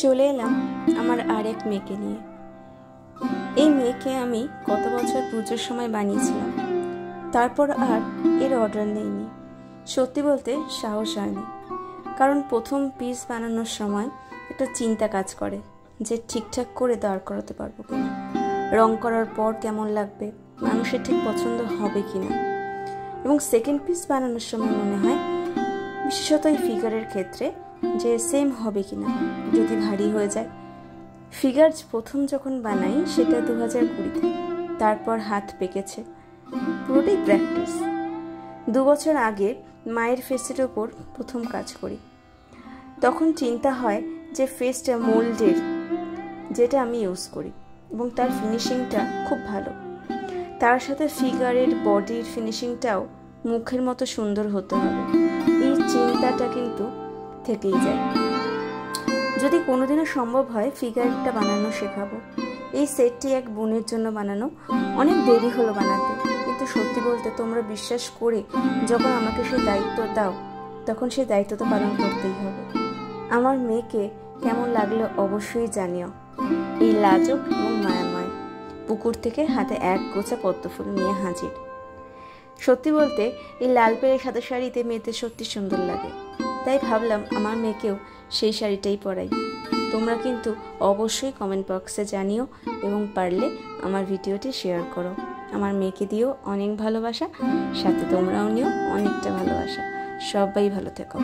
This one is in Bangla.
চলে এলাম আমার আরেক মেয়েকে নিয়ে। এই মেয়েকে আমি গত বছর পুজোর সময় বানিয়েছিলাম, তারপর আর এর অর্ডার নেইনি। সত্যি বলতে সাহস হয়নি, কারণ প্রথম পিস বানানোর সময় একটা চিন্তা কাজ করে যে ঠিকঠাক করে দাঁড় করাতে পারবো কিনা, রং করার পর কেমন লাগবে, মানুষের ঠিক পছন্দ হবে কিনা। এবং সেকেন্ড পিস বানানোর সময় মনে হয়, বিশেষত এই ফিগারের ক্ষেত্রে, যে সেম হবে কিনা, যদি ভারী হয়ে যায়। ফিগার প্রথম যখন বানাই সেটা 2020-তে, তারপর হাত পেকেছে, পুরোটাই প্র্যাকটিস। 2 বছর আগে মায়ের ফেসের ওপর প্রথম কাজ করি, তখন চিন্তা হয় যে ফেসটা মোল্ডের, যেটা আমি ইউজ করি, এবং তার ফিনিশিংটা খুব ভালো। তার সাথে ফিগারের বডির ফিনিশিংটাও মুখের মতো সুন্দর হতে হবে। এই চিন্তাটা কিন্তু থেকেই যায়। যদি কোনোদিনও সম্ভব হয় ফিগারটা বানানো শেখাবো। এই সেটটি এক বোনের জন্য বানানো, অনেক দেরি হলো বানাতে, কিন্তু সত্যি বলতে তোমরা বিশ্বাস করে যখন আমাকে সেই দায়িত্ব দাও, তখন সেই দায়িত্ব তো পালন করতেই হবে। আমার মেয়েকে কেমন লাগলো অবশ্যই জানিও। এই লাজুক এবং মায়াময় পুকুর থেকে হাতে এক গোছা পদ্মফুল নিয়ে হাজির। সত্যি বলতে এই লাল পেড়ে সাদা শাড়িতে মেয়েতে সত্যি সুন্দর লাগে, তাই ভাবলাম আমার মেয়েকেও সেই শাড়িটাই পরাই। তোমরা কিন্তু অবশ্যই কমেন্ট বক্সে জানিও, এবং পারলে আমার ভিডিওটি শেয়ার করো। আমার মেয়েকে দিও অনেক ভালোবাসা, সাথে তোমরাও নিও অনেকটা ভালোবাসা। সবাই ভালো থেকো।